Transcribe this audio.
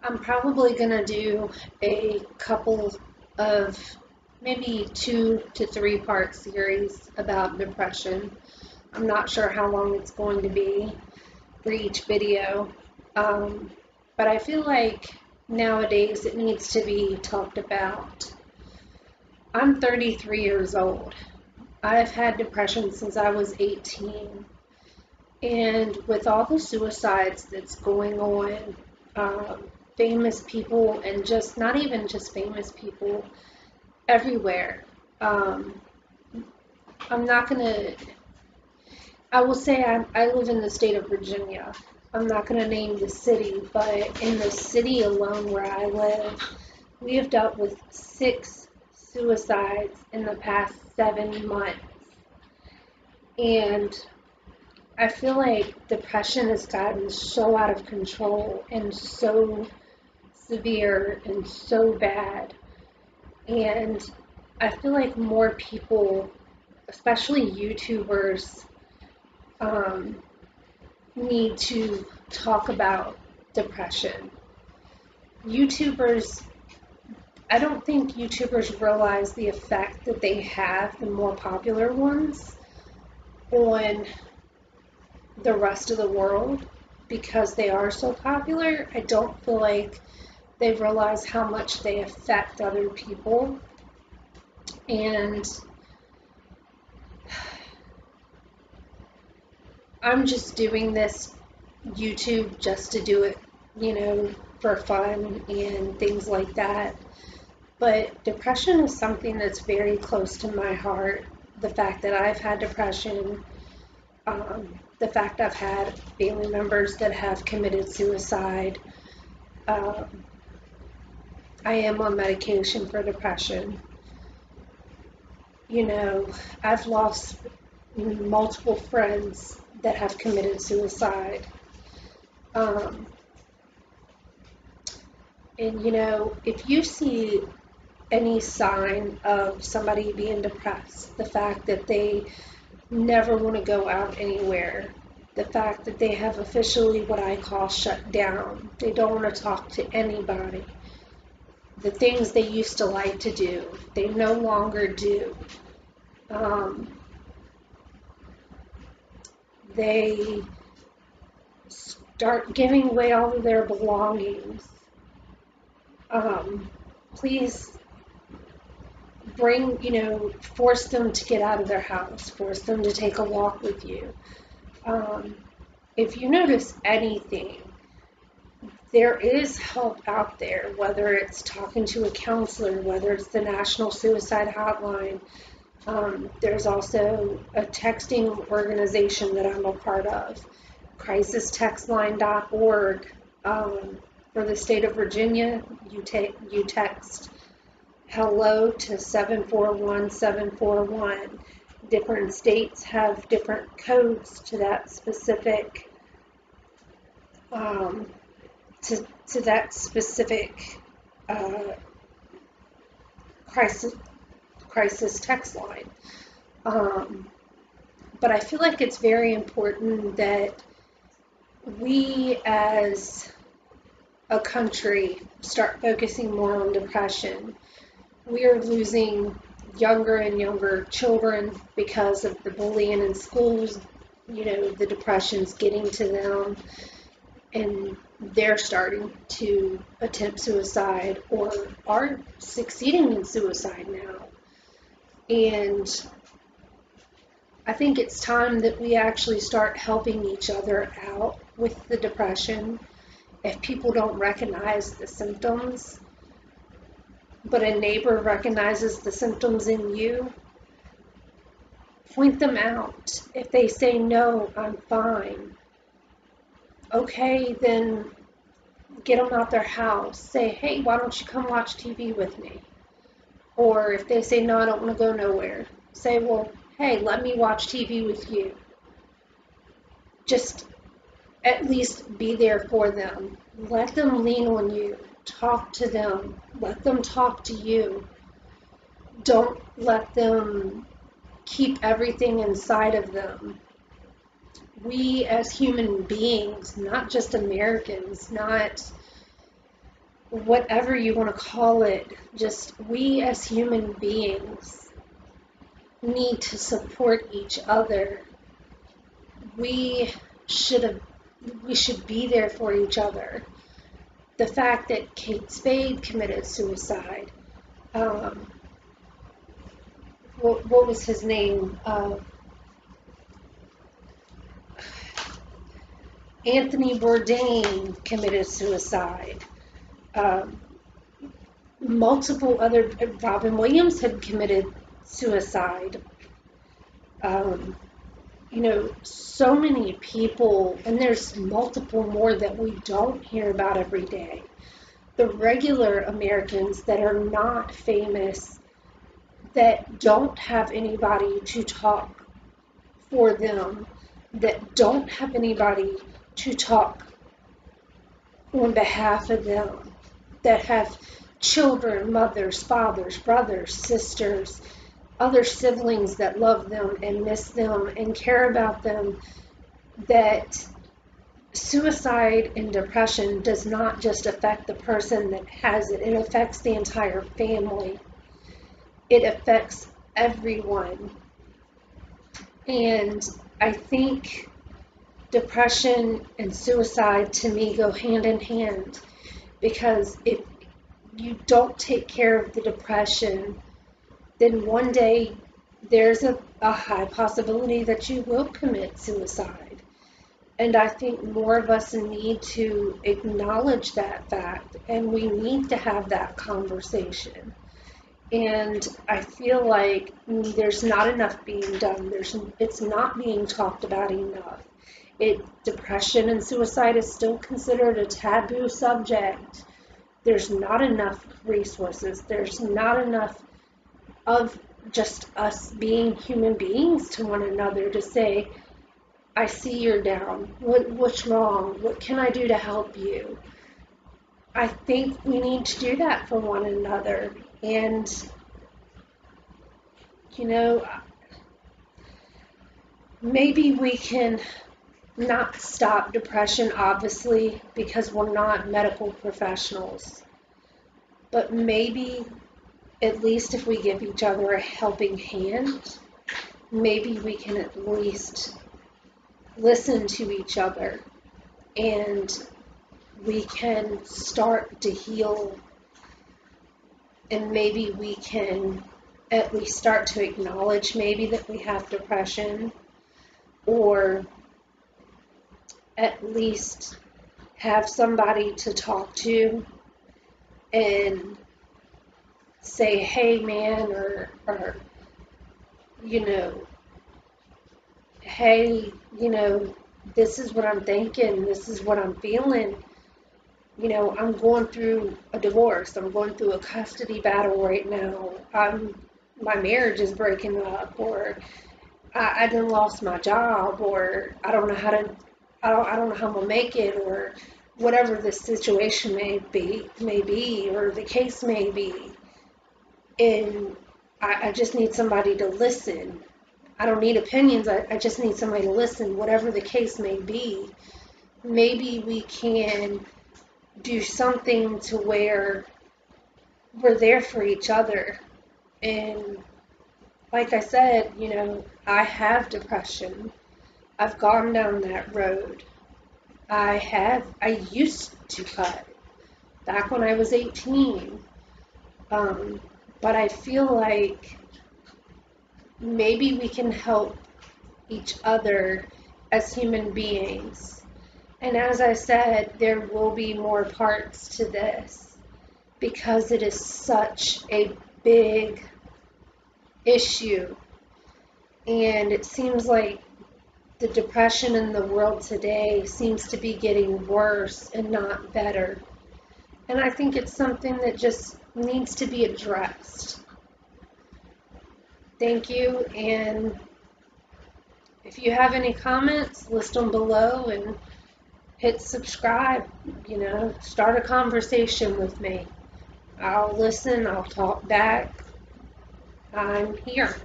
I'm probably gonna do a couple of maybe 2 to 3 part series about depression. I'm not sure how long it's going to be for each video, um, but I feel like nowadays it needs to be talked about. I'm 33 years old. I've had depression since I was 18, and with all the suicides that's going on, famous people and just not even just famous people everywhere. Um, I'm not gonna. I will say I live in the state of Virginia. I'm not gonna name the city, but in the city alone where I live, we have dealt with 6 suicides in the past 7 months, and I feel like depression has gotten so out of control and so severe and so bad. And I feel like more people, especially YouTubers, um, need to talk about depression. YouTubers, I don't think YouTubers realize the effect that they have, the more popular ones, on the rest of the world because they are so popular. I don't feel like they realize how much they affect other people. And I'm just doing this YouTube just to do it, for fun and things like that. But depression is something that's very close to my heart. The fact that I've had depression, the fact I've had family members that have committed suicide. Um, I am on medication for depression. You know, I've lost multiple friends that have committed suicide. Um, and if you see any sign of somebody being depressed, the fact that they never want to go out anywhere, the fact that they have officially what I call shut down, they don't want to talk to anybody, the things they used to like to do, they no longer do. Um, they start giving away all of their belongings. Please force them to get out of their house, force them to take a walk with you. If you notice anything, there is help out there, whether it's talking to a counselor, whether it's the National Suicide Hotline. There's also a texting organization that I'm a part of, crisistextline.org. For the state of Virginia, you text hello to 741-741. Different states have different codes to that specific um, to that specific crisis text line. But I feel like it's very important that we as a country start focusing more on depression. We are losing younger and younger children because of the bullying in schools. The depression's getting to them, and they're starting to attempt suicide or are succeeding in suicide now. And I think it's time that we actually start helping each other out with the depression. If people don't recognize the symptoms, but a neighbor recognizes the symptoms in you, point them out. If they say, no, I'm fine, okay, then get them out their house. Say, hey, why don't you come watch TV with me? Or if they say, no, I don't want to go nowhere, say, well, hey, let me watch TV with you. Just at least be there for them. Let them lean on you. Talk to them. Let them talk to you. Don't let them keep everything inside of them. We as human beings, not just Americans, not whatever you want to call it, just we as human beings need to support each other. We should be there for each other. The fact that Kate Spade committed suicide, what was his name? Anthony Bourdain committed suicide. Multiple other, Robin Williams had committed suicide. So many people, and there's multiple more that we don't hear about every day. The regular Americans that are not famous, that don't have anybody to talk for them, that don't have anybody to talk on behalf of them, that have children, mothers, fathers, brothers, sisters, other siblings that love them and miss them and care about them, that suicide and depression does not just affect the person that has it, it affects the entire family. It affects everyone. And I think depression and suicide to me go hand in hand, because if you don't take care of the depression, then one day there's a high possibility that you will commit suicide. And I think more of us need to acknowledge that fact, and we need to have that conversation. And I feel like there's not enough being done. It's not being talked about enough. Depression and suicide is still considered a taboo subject. There's not enough resources. There's not enough of just us being human beings to one another to say, I see you're down. What's wrong? What can I do to help you? I think we need to do that for one another. And, maybe we can not stop depression, obviously, because we're not medical professionals. But maybe, at least if we give each other a helping hand, maybe we can at least listen to each other, and we can start to heal, and maybe we can at least start to acknowledge maybe that we have depression, or at least have somebody to talk to and say, hey man, or hey, this is what I'm thinking, this is what I'm feeling. I'm going through a divorce, I'm going through a custody battle right now, my marriage is breaking up, or I done lost my job, or I don't know how I'm gonna make it, or whatever the situation may be, or the case may be. And I just need somebody to listen. I don't need opinions, I just need somebody to listen, whatever the case may be. Maybe we can do something to where we're there for each other. And like I said, I have depression. I've gone down that road. I used to cut back when I was 18. But I feel like maybe we can help each other as human beings. And as I said, there will be more parts to this, because it is such a big issue. And it seems like the depression in the world today seems to be getting worse and not better. And I think it's something that just needs to be addressed. Thank you, and if you have any comments, list them below and hit subscribe. Start a conversation with me. I'll listen, I'll talk back. I'm here.